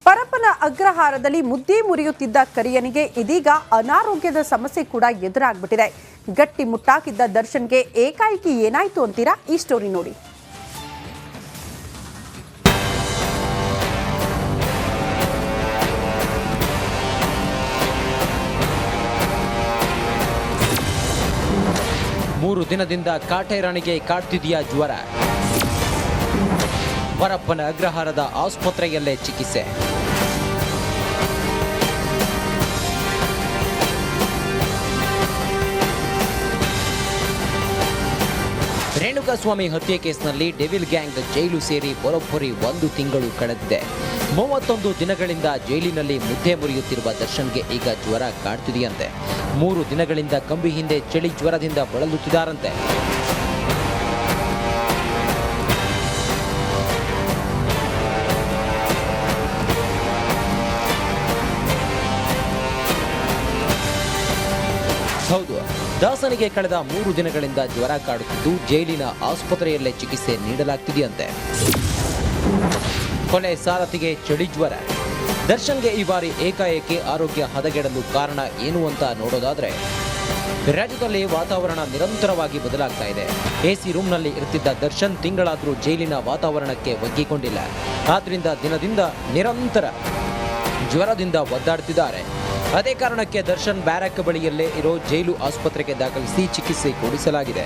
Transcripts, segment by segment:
ಪರಪ್ಪನ ಅಗ್ರಹಾರದಲ್ಲಿ ಮುದ್ದೆ ಮುರಿಯುತ್ತಿದ್ದ ಕರಿಯನಿಗೆ ಇದೀಗ ಅನಾರೋಗ್ಯದ ಸಮಸ್ಯೆ ಕೂಡ ಎದುರಾಗ್ಬಿಟ್ಟಿದೆ. ಗಟ್ಟಿ ಮುಟ್ಟಾಕಿದ್ದ ದರ್ಶನ್ಗೆ ಏಕಾಏಕಿ ಏನಾಯ್ತು ಅಂತೀರಾ? ಈ ಸ್ಟೋರಿ ನೋಡಿ. ಮೂರು ದಿನದಿಂದ ಕಾಟೇರನಿಗೆ ಕಾಡ್ತಿದೆಯಾ ಜ್ವರ? ಪರಪ್ಪನ ಅಗ್ರಹಾರದ ಆಸ್ಪತ್ರೆಯಲ್ಲೇ ಚಿಕಿತ್ಸೆ. ರೇಣುಕಾಸ್ವಾಮಿ ಹತ್ಯೆ ಕೇಸ್ನಲ್ಲಿ ಡೆವಿಲ್ ಗ್ಯಾಂಗ್ ಜೈಲು ಸೇರಿ ಬರೋಬ್ಬರಿ 1 ತಿಂಗಳು ಕಳೆದಿದೆ. 31 ದಿನಗಳಿಂದ ಜೈಲಿನಲ್ಲಿ ಮುದ್ದೆ ಮುರಿಯುತ್ತಿರುವ ದರ್ಶನ್ಗೆ ಈಗ ಜ್ವರ ಕಾಡ್ತಿದೆಯಂತೆ. 3 ದಿನಗಳಿಂದ ಕಂಬಿ ಹಿಂದೆ ಚಳಿ ಜ್ವರದಿಂದ ಬಳಲುತ್ತಿದ್ದಾರಂತೆ. ಹೌದು, ದಾಸನಿಗೆ ಕಳೆದ 3 ದಿನಗಳಿಂದ ಜ್ವರ ಕಾಡುತ್ತಿದ್ದು ಜೈಲಿನ ಆಸ್ಪತ್ರೆಯಲ್ಲೇ ಚಿಕಿತ್ಸೆ ನೀಡಲಾಗ್ತಿದೆಯಂತೆ. ಕೊಲೆ ಸಾರಥಿಗೆ ಚಳಿ ಜ್ವರ. ದರ್ಶನ್ಗೆ ಈ ಬಾರಿ ಏಕಾಏಕಿ ಆರೋಗ್ಯ ಹದಗೆಡಲು ಕಾರಣ ಏನು ಅಂತ ನೋಡೋದಾದ್ರೆ, ರಾಜ್ಯದಲ್ಲಿ ವಾತಾವರಣ ನಿರಂತರವಾಗಿ ಬದಲಾಗ್ತಾ ಇದೆ. ಎಸಿ ರೂಮ್ನಲ್ಲಿ ಇರ್ತಿದ್ದ ದರ್ಶನ್ ತಿಂಗಳಾದರೂ ಜೈಲಿನ ವಾತಾವರಣಕ್ಕೆ ಒಗ್ಗಿಕೊಂಡಿಲ್ಲ. ಆದ್ರಿಂದ ದಿನದಿಂದ ನಿರಂತರ ಜ್ವರದಿಂದ ಒದ್ದಾಡ್ತಿದ್ದಾರೆ. ಅದೇ ಕಾರಣಕ್ಕೆ ದರ್ಶನ್ ಬ್ಯಾರಕ್ ಬಳಿಯಲ್ಲೇ ಇರೋ ಜೈಲು ಆಸ್ಪತ್ರೆಗೆ ದಾಖಲಿಸಿ ಚಿಕಿತ್ಸೆ ಕೊಡಿಸಲಾಗಿದೆ.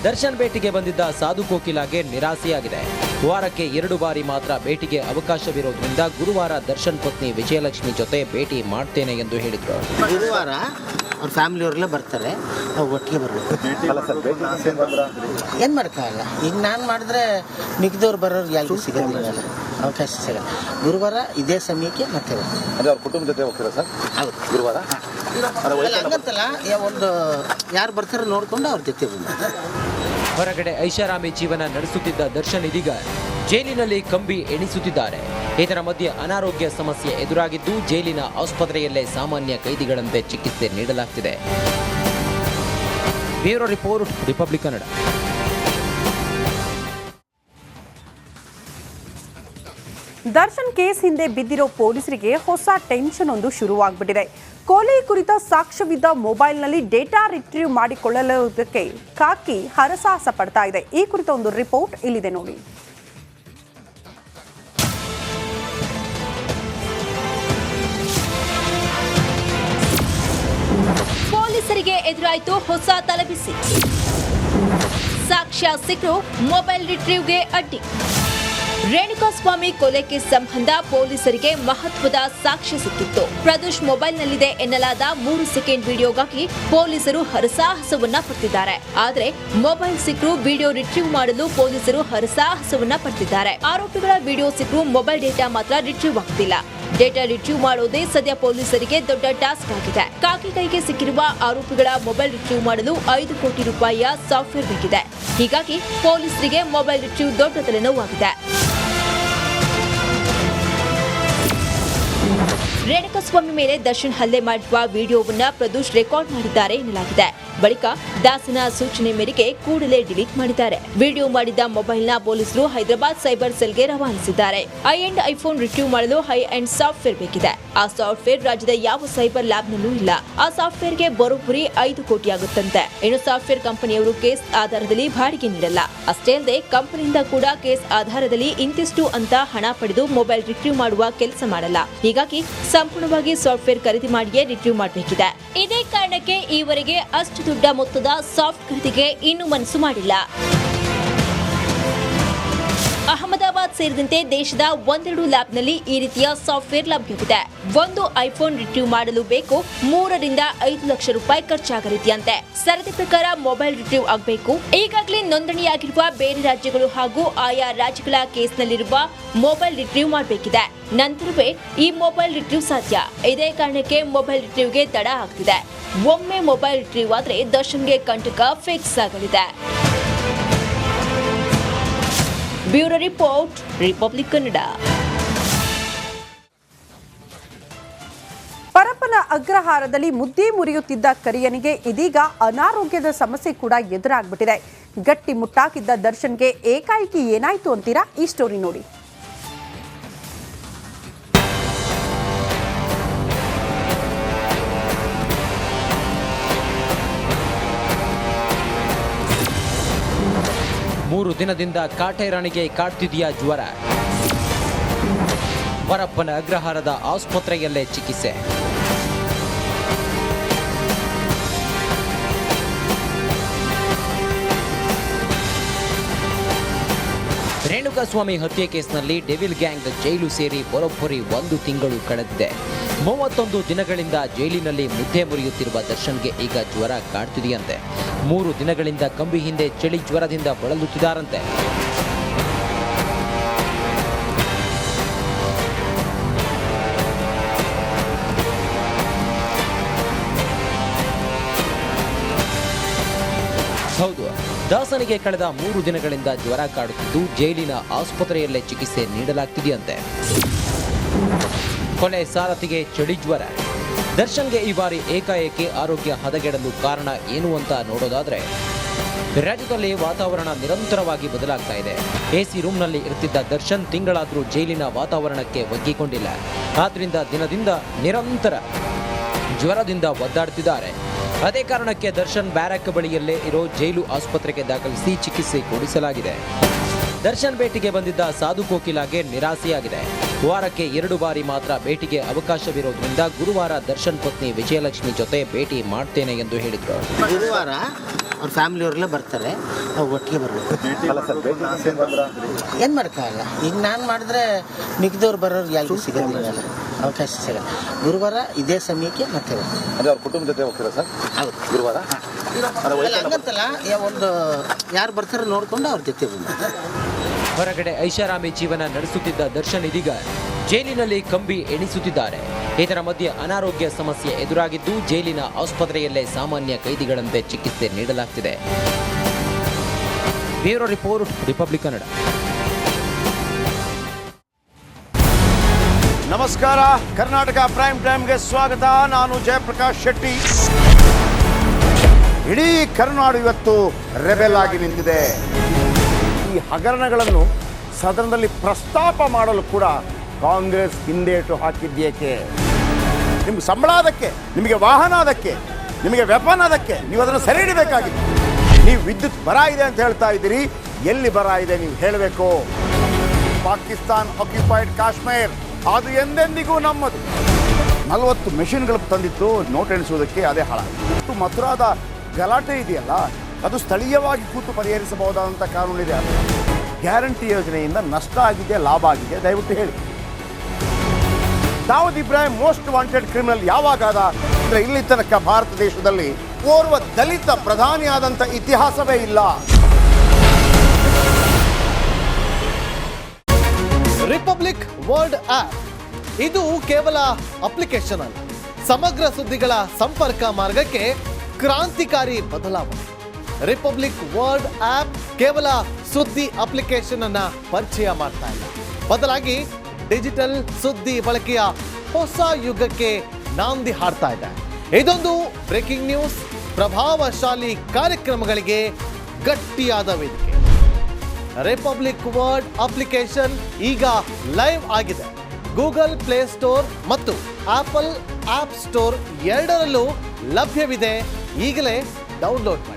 ದರ್ಶನ್ ಭೇಟಿಗೆ ಬಂದಿದ್ದ ಸಾಧು ಕೋಕಿಲಾಗೆ ನಿರಾಸೆಯಾಗಿದೆ. ವಾರಕ್ಕೆ 2 ಬಾರಿ ಮಾತ್ರ ಭೇಟಿಗೆ ಅವಕಾಶವಿರೋದ್ರಿಂದ ಗುರುವಾರ ದರ್ಶನ್ ಪತ್ನಿ ವಿಜಯಲಕ್ಷ್ಮಿ ಜೊತೆ ಭೇಟಿ ಮಾಡ್ತೇನೆ ಎಂದು ಹೇಳಿದ್ರು. ಗುರುವಾರ ಅವ್ರ ಫ್ಯಾಮಿಲಿಯವರೆಲ್ಲ ಬರ್ತಾರೆ, ನಾವು ಒಟ್ಟಿಗೆ ಬರಬೇಕು. ಏನು ಮಾಡೋಕ್ಕಾಗಲ್ಲ. ಈಗ ನಾನು ಮಾಡಿದ್ರೆ ಮಿಕ್ದವ್ರು ಬರೋರು ಯಾರಿಗೂ ಸಿಗೋದಿಲ್ಲ, ಅವಕಾಶ ಸಿಗಲ್ಲ. ಗುರುವಾರ ಇದೇ ಸಮಯಕ್ಕೆ ಮತ್ತೆ ಅವ್ರ ಕುಟುಂಬ ಜೊತೆ ಹೋಗ್ತೀರಾ ಸರ್? ಹೌದು, ಗುರುವಾರ ಹಂಗಂತಲ್ಲ, ಒಂದು ಯಾರು ಬರ್ತಾರೋ ನೋಡ್ಕೊಂಡು ಅವ್ರ ಜೊತೆ ಬಂದ. ಹೊರಗಡೆ ಐಷಾರಾಮಿ ಜೀವನ ನಡೆಸುತ್ತಿದ್ದ ದರ್ಶನ್ ಇದೀಗ ಜೈಲಿನಲ್ಲಿ ಕಂಬಿ ಎಣಿಸುತ್ತಿದ್ದಾರೆ. ಇದರ ಮಧ್ಯೆ ಅನಾರೋಗ್ಯ ಸಮಸ್ಯೆ ಎದುರಾಗಿದ್ದು ಜೈಲಿನ ಆಸ್ಪತ್ರೆಯಲ್ಲೇ ಸಾಮಾನ್ಯ ಕೈದಿಗಳಂತೆ ಚಿಕಿತ್ಸೆ ನೀಡಲಾಗ್ತಿದೆ. Bureau report, Republic Kannada. Darshan case ಹಿಂದೆ ಬಿದ್ದಿರೋ ಪೊಲೀಸರಿಗೆ ಹೊಸ ಟೆನ್ಷನ್ ಒಂದು ಶುರುವಾಗ್ಬಿಟ್ಟಿದೆ. ಕೊಲೆ ಕುರಿತ ಸಾಕ್ಷ್ಯವಿದ್ದ ಮೊಬೈಲ್ನಲ್ಲಿ ಡೇಟಾ ರಿಟ್ರೀವ್ ಮಾಡಿಕೊಳ್ಳುವುದಕ್ಕೆ ಖಾಕಿ ಹರಸಾಹಸ ಪಡ್ತಾ ಇದೆ. ಈ ಕುರಿತ ಒಂದು ರಿಪೋರ್ಟ್ ಇಲ್ಲಿದೆ ನೋಡಿ. ಪೊಲೀಸರಿಗೆ ಎದುರಾಯಿತು ಹೊಸ ತಲೆಬಿಸಿ. ಸಾಕ್ಷ್ಯ ಸಿಕ್ಕರೂ ಮೊಬೈಲ್ ರಿಟ್ರೀವ್ಗೆ ಅಡ್ಡಿ. ರೇಣುಕಾಸ್ವಾಮಿ ಕೊಲೆಗೆ ಸಂಬಂಧ ಪೊಲೀಸರಿಗೆ ಮಹತ್ವದ ಸಾಕ್ಷ್ಯ ಸಿಕ್ಕಿತ್ತು. ಪ್ರದೋಷ್ ಮೊಬೈಲ್ನಲ್ಲಿದೆ ಎನ್ನಲಾದ 3 ಸೆಕೆಂಡ್ ವಿಡಿಯೋಗಾಗಿ ಪೊಲೀಸರು ಹರಸಾಹಸವನ್ನ ಪಡ್ತಿದ್ದಾರೆ. ಆದರೆ ಮೊಬೈಲ್ ಸಿಕ್ಕರೂ ವಿಡಿಯೋ ರಿಟ್ರೀವ್ ಮಾಡಲು ಪೊಲೀಸರು ಹರಸಾಹಸವನ್ನ ಪಡ್ತಿದ್ದಾರೆ. ಆರೋಪಿಗಳ ವಿಡಿಯೋ ಸಿಕ್ಕರೂ ಮೊಬೈಲ್ ಡೇಟಾ ಮಾತ್ರ ರಿಟ್ರೀವ್ ಆಗ್ತಿಲ್ಲ. ಡೇಟಾ ರಿಟ್ರೀವ್ ಮಾಡೋದೇ ಸದ್ಯ ಪೊಲೀಸರಿಗೆ ದೊಡ್ಡ ಟಾಸ್ಕ್ ಆಗಿದೆ. ಖಾಕಿ ಕೈಗೆ ಸಿಕ್ಕಿರುವ ಆರೋಪಿಗಳ ಮೊಬೈಲ್ ರಿಟ್ರೀವ್ ಮಾಡಲು 5 ಕೋಟಿ ರೂಪಾಯಿಯ ಸಾಫ್ಟ್ವೇರ್ ಬೇಕಿದೆ. ಹೀಗಾಗಿ ಪೊಲೀಸರಿಗೆ ಮೊಬೈಲ್ ರಿಟ್ರೀವ್ ದೊಡ್ಡ ತಲೆನೋವಾಗಿದೆ. ರೇಣುಕಾಸ್ವಾಮಿ ಮೇಲೆ ದರ್ಶನ್ ಹಲ್ಲೆ ಮಾಡಿರುವ ವಿಡಿಯೋವನ್ನ ಪ್ರದೋಷ್ ರೆಕಾರ್ಡ್ ಮಾಡಿದ್ದಾರೆ ಎನ್ನಲಾಗಿದೆ. ಬಳಿಕ ದಾಸನ ಸೂಚನೆ ಮೇರೆಗೆ ಕೂಡಲೇ ಡಿಲೀಟ್ ಮಾಡಿದ್ದಾರೆ. ವಿಡಿಯೋ ಮಾಡಿದ್ದ ಮೊಬೈಲ್ನ ಪೊಲೀಸರು ಹೈದರಾಬಾದ್ ಸೈಬರ್ ಸೆಲ್ಗೆ ರವಾನಿಸಿದ್ದಾರೆ. ಐ ಐಫೋನ್ ರಿಟ್ರೀವ್ ಮಾಡಲು ಹೈ ಅಂಡ್ ಸಾಫ್ಟ್ವೇರ್ ಬೇಕಿದೆ. ಆ ಸಾಫ್ಟ್ವೇರ್ ರಾಜ್ಯದ ಯಾವ ಸೈಬರ್ ಲ್ಯಾಬ್ನಲ್ಲೂ ಇಲ್ಲ. ಆ ಸಾಫ್ಟ್ವೇರ್ಗೆ ಬರೋಬ್ಬರಿ 5 ಕೋಟಿ ಆಗುತ್ತಂತೆ. ಇನ್ನು ಸಾಫ್ಟ್ವೇರ್ ಕಂಪನಿಯವರು ಕೇಸ್ ಆಧಾರದಲ್ಲಿ ಬಾಡಿಗೆ ನೀಡಲ್ಲ. ಅಷ್ಟೇ ಅಲ್ಲದೆ ಕಂಪನಿಯಿಂದ ಕೂಡ ಕೇಸ್ ಆಧಾರದಲ್ಲಿ ಇಂತಿಷ್ಟು ಅಂತ ಹಣ ಪಡೆದು ಮೊಬೈಲ್ ರಿಟ್ರೀವ್ ಮಾಡುವ ಕೆಲಸ ಮಾಡಲ್ಲ. ಹೀಗಾಗಿ ಸಂಪೂರ್ಣವಾಗಿ ಸಾಫ್ಟ್ವೇರ್ ಖರೀದಿ ಮಾಡಿಯೇ ರಿಟ್ರೀವ್ ಮಾಡಬೇಕಿದೆ. ಇದೇ ಕಾರಣಕ್ಕೆ ಈವರೆಗೆ ಅಷ್ಟು ದೊಡ್ಡ ಮೊತ್ತದ ಸಾಫ್ಟ್ ಖರೀದಿಗೆ ಇನ್ನೂ ಮನಸ್ಸು ಮಾಡಿಲ್ಲ. ಅಹಮದಾಬಾದ್ ಸೇರಿದಂತೆ ದೇಶದ 1-2 ಲ್ಯಾಬ್ನಲ್ಲಿ ಈ ರೀತಿಯ ಸಾಫ್ಟ್ವೇರ್ ಲಭ್ಯವಿದೆ. ಒಂದು ಐಫೋನ್ ರಿಟ್ರೀವ್ ಮಾಡಲು ಬೇಕು 3 ರಿಂದ 5 ಲಕ್ಷ ರೂಪಾಯಿ ಖರ್ಚಾಗಲಿದೆಯಂತೆ. ಸರದಿ ಪ್ರಕಾರ ಮೊಬೈಲ್ ರಿಟ್ರೀವ್ ಆಗಬೇಕು. ಈಗಾಗಲೇ ನೋಂದಣಿಯಾಗಿರುವ ಬೇರೆ ರಾಜ್ಯಗಳು ಹಾಗೂ ಆಯಾ ರಾಜ್ಯಗಳ ಕೇಸ್ನಲ್ಲಿರುವ ಮೊಬೈಲ್ ರಿಟ್ರೀವ್ ಮಾಡಬೇಕಿದೆ. ನಂತರವೇ ಈ ಮೊಬೈಲ್ ರಿಟ್ರೀವ್ ಸಾಧ್ಯ. ಇದೇ ಕಾರಣಕ್ಕೆ ಮೊಬೈಲ್ ರಿಟ್ರೀವ್ಗೆ ತಡ ಆಗ್ತಿದೆ. ಒಮ್ಮೆ ಮೊಬೈಲ್ ರಿಟ್ರೀವ್ ಆದ್ರೆ ದರ್ಶನ್ಗೆ ಕಂಟಕ ಫಿಕ್ಸ್ ಆಗಲಿದೆ. Bureau report, Republic Kannada. Parappana ಅಗ್ರಹಾರದಲ್ಲಿ ಮುದ್ದೆ ಮುರಿಯುತ್ತಿದ್ದ ಕರಿಯನಿಗೆ ಇದೀಗ ಅನಾರೋಗ್ಯದ ಸಮಸ್ಯೆ ಕೂಡ ಎದುರಾಗ್ಬಿಟ್ಟಿದೆ. ಗಟ್ಟಿ ಮುಟ್ಟಾಕಿದ್ದ ದರ್ಶನ್ಗೆ ಏಕಾಏಕಿ ಏನಾಯ್ತು ಅಂತೀರಾ? ಈ ಸ್ಟೋರಿ ನೋಡಿ. 3 ದಿನದಿಂದ ಕಾಟೇರಣಿಗೆ ಕಾಡ್ತಿದೆಯಾ ಜ್ವರ? ಪರಪ್ಪನ ಅಗ್ರಹಾರದ ಆಸ್ಪತ್ರೆಯಲ್ಲೇ ಚಿಕಿತ್ಸೆ. ರೇಣುಕಾಸ್ವಾಮಿ ಹತ್ಯೆ ಕೇಸ್ನಲ್ಲಿ ಡೆವಿಲ್ ಗ್ಯಾಂಗ್ ಜೈಲು ಸೇರಿ ಬರೋಬ್ಬರಿ 1 ತಿಂಗಳು ಕಳೆದಿದೆ. 31 ದಿನಗಳಿಂದ ಜೈಲಿನಲ್ಲಿ ಮುದ್ದೆ ಮುರಿಯುತ್ತಿರುವ ದರ್ಶನ್ಗೆ ಈಗ ಜ್ವರ ಕಾಡ್ತಿದೆಯಂತೆ. 3 ದಿನಗಳಿಂದ ಕಂಬಿ ಹಿಂದೆ ಚಳಿ ಜ್ವರದಿಂದ ಬಳಲುತ್ತಿದ್ದಾರಂತೆ. ಹೌದು, ದಾಸನಿಗೆ ಕಳೆದ 3 ದಿನಗಳಿಂದ ಜ್ವರ ಕಾಡುತ್ತಿದ್ದು ಜೈಲಿನ ಆಸ್ಪತ್ರೆಯಲ್ಲೇ ಚಿಕಿತ್ಸೆ ನೀಡಲಾಗ್ತಿದೆಯಂತೆ. ಕೊಲೆ ಸಾರಥಿಗೆ ಚಳಿ ಜ್ವರ. ದರ್ಶನ್ಗೆ ಈ ಬಾರಿ ಏಕಾಏಕಿ ಆರೋಗ್ಯ ಹದಗೆಡಲು ಕಾರಣ ಏನು ಅಂತ ನೋಡೋದಾದ್ರೆ, ರಾಜ್ಯದಲ್ಲಿ ವಾತಾವರಣ ನಿರಂತರವಾಗಿ ಬದಲಾಗ್ತಾ ಇದೆ. ಎಸಿ ರೂಮ್ನಲ್ಲಿ ಇರ್ತಿದ್ದ ದರ್ಶನ್ ತಿಂಗಳಾದರೂ ಜೈಲಿನ ವಾತಾವರಣಕ್ಕೆ ಒಗ್ಗಿಕೊಂಡಿಲ್ಲ. ಆದ್ರಿಂದ ದಿನದಿಂದ ನಿರಂತರ ಜ್ವರದಿಂದ ಒದ್ದಾಡ್ತಿದ್ದಾರೆ. ಅದೇ ಕಾರಣಕ್ಕೆ ದರ್ಶನ್ ಬ್ಯಾರಕ್ ಬಳಿಯಲ್ಲೇ ಇರೋ ಜೈಲು ಆಸ್ಪತ್ರೆಗೆ ದಾಖಲಿಸಿ ಚಿಕಿತ್ಸೆ ಕೊಡಿಸಲಾಗಿದೆ. ದರ್ಶನ್ ಭೇಟಿಗೆ ಬಂದಿದ್ದ ಸಾಧು ಕೋಕಿಲಾಗೆ ನಿರಾಸೆಯಾಗಿದೆ. ವಾರಕ್ಕೆ 2 ಬಾರಿ ಮಾತ್ರ ಭೇಟಿಗೆ ಅವಕಾಶವಿರೋದ್ರಿಂದ ಗುರುವಾರ ದರ್ಶನ್ ಪತ್ನಿ ವಿಜಯಲಕ್ಷ್ಮಿ ಜೊತೆ ಭೇಟಿ ಮಾಡ್ತೇನೆ ಎಂದು ಹೇಳಿದ್ರು. ಗುರುವಾರ ಅವ್ರ ಫ್ಯಾಮಿಲಿಯವರೆಲ್ಲ ಬರ್ತಾರೆ, ನಾವು ಒಟ್ಟಿಗೆ ಬರಬೇಕು. ಏನು ಮಾಡೋಕ್ಕಾಗಲ್ಲ. ಈಗ ನಾನು ಮಾಡಿದ್ರೆ ಮಿಕ್ದವ್ರು ಬರೋರು ಯಾರಿಗೂ ಸಿಗೋದಿಲ್ಲ, ಅವಕಾಶ ಸಿಗಲ್ಲ. ಗುರುವಾರ ಇದೇ ಸಮಯಕ್ಕೆ ಮತ್ತೆ ಅಂದ್ರೆ ಅವ್ರ ಕುಟುಂಬದ ಜೊತೆ ಹೋಗ್ತೀರಾ ಸರ್? ಹೌದು, ಗುರುವಾರ ಹಂಗಂತಲ್ಲ, ಒಂದು ಯಾರು ಬರ್ತಾರೋ ನೋಡ್ಕೊಂಡು ಅವ್ರ ಜೊತೆ ಬಂದ. ಹೊರಗಡೆ ಐಷಾರಾಮಿ ಜೀವನ ನಡೆಸುತ್ತಿದ್ದ ದರ್ಶನ್ ಇದೀಗ ಜೈಲಿನಲ್ಲಿ ಕಂಬಿ ಎಣಿಸುತ್ತಿದ್ದಾರೆ. ಇದರ ಮಧ್ಯೆ ಅನಾರೋಗ್ಯ ಸಮಸ್ಯೆ ಎದುರಾಗಿದ್ದು ಜೈಲಿನ ಆಸ್ಪತ್ರೆಯಲ್ಲೇ ಸಾಮಾನ್ಯ ಕೈದಿಗಳಂತೆ ಚಿಕಿತ್ಸೆ ನೀಡಲಾಗ್ತಿದೆ. Bureau report, Republic Kannada. ನಮಸ್ಕಾರ, ಕರ್ನಾಟಕ ಪ್ರೈಮ್ ಟೈಮ್ಗೆ ಸ್ವಾಗತ. ನಾನು ಜಯಪ್ರಕಾಶ್ ಶೆಟ್ಟಿ. ಇಡೀ ಕರ್ನಾಡು ಇವತ್ತು ರೆಬೆಲ್ ಆಗಿ ನಿಂತಿದೆ. ಈ ಹಗರಣಗಳನ್ನು ಸದನದಲ್ಲಿ ಪ್ರಸ್ತಾಪ ಮಾಡಲು ಕೂಡ ಕಾಂಗ್ರೆಸ್ ಹಿಂದೇಟು ಹಾಕಿದ್ದೇಕೆ? ನಿಮ್ಗೆ ಸಂಬಳ ಅದಕ್ಕೆ, ನಿಮಗೆ ವಾಹನ ಅದಕ್ಕೆ, ನಿಮಗೆ ವೆಪನ್ ಅದಕ್ಕೆ, ನೀವು ಅದನ್ನು ಸೆರೆ ಹಿಡಿಬೇಕಾಗಿದೆ. ನೀವು ವಿದ್ಯುತ್ ಬರ ಇದೆ ಅಂತ ಹೇಳ್ತಾ ಇದ್ದೀರಿ, ಎಲ್ಲಿ ಬರ ಇದೆ ನೀವು ಹೇಳಬೇಕು. ಪಾಕಿಸ್ತಾನ್ ಆಕ್ಯುಪೈಡ್ ಕಾಶ್ಮೀರ್ ಅದು ಎಂದೆಂದಿಗೂ ನಮ್ಮದು. 40 ಮೆಷಿನ್ಗಳು ತಂದಿತ್ತು ನೋಟ್ ಎಣಿಸುವುದಕ್ಕೆ, ಅದೇ ಹಾಳಾಯಿತು. ಮಥುರಾದ ಗಲಾಟೆ ಇದೆಯಲ್ಲ, ಅದು ಸ್ಥಳೀಯವಾಗಿ ಕೂತು ಪರಿಹರಿಸಬಹುದಾದಂಥ ಕಾನೂನಿದೆ. ಗ್ಯಾರಂಟಿ ಯೋಜನೆಯಿಂದ ನಷ್ಟ ಆಗಿದೆ, ಲಾಭ ಆಗಿದೆ, ದಯವಿಟ್ಟು ಹೇಳಿ. Dawood Ibrahim most wanted criminal ಯಾವಾಗಾದ ಅಂದರೆ ಇಲ್ಲಿ ತನಕ ಭಾರತ ದೇಶದಲ್ಲಿ ಓರ್ವ ದಲಿತ ಪ್ರಧಾನಿಯಾದಂಥ ಇತಿಹಾಸವೇ ಇಲ್ಲ. ರಿಪಬ್ಲಿಕ್ ವರ್ಲ್ಡ್ ಆಪ್ ಇದು ಕೇವಲ ಅಪ್ಲಿಕೇಶನ್ ಅಲ್ಲ, ಸಮಗ್ರ ಸುದ್ದಿಗಳ ಸಂಪರ್ಕ ಮಾರ್ಗಕ್ಕೆ ಕ್ರಾಂತಿಕಾರಿ ಬದಲಾವಣೆ. ರಿಪಬ್ಲಿಕ್ ವರ್ಲ್ಡ್ ಆಪ್ ಕೇವಲ ಸುದ್ದಿ ಅಪ್ಲಿಕೇಶನ್ ಅನ್ನ ಪರಿಚಯ ಮಾಡ್ತಾ ಇಲ್ಲ, ಬದಲಾಗಿ ಡಿಜಿಟಲ್ ಸುದ್ದಿ ಬಳಕೆಯ ಹೊಸ ಯುಗಕ್ಕೆ ನಾಂದಿ ಹಾಡ್ತಾ ಇದೆ. ಇದೊಂದು ಬ್ರೇಕಿಂಗ್ ನ್ಯೂಸ್, ಪ್ರಭಾವಶಾಲಿ ಕಾರ್ಯಕ್ರಮಗಳಿಗೆ ಗಟ್ಟಿಯಾದ ವೇದಿಕೆ. ರಿಪಬ್ಲಿಕ್ ವರ್ಲ್ಡ್ ಅಪ್ಲಿಕೇಶನ್ ಈಗ ಲೈವ್ ಆಗಿದೆ. ಗೂಗಲ್ ಪ್ಲೇ ಸ್ಟೋರ್ ಮತ್ತು ಆಪಲ್ ಆಪ್ ಸ್ಟೋರ್ ಎರಡರಲ್ಲೂ ಲಭ್ಯವಿದೆ. ಈಗಲೇ ಡೌನ್ಲೋಡ್ ಮಾಡಿ.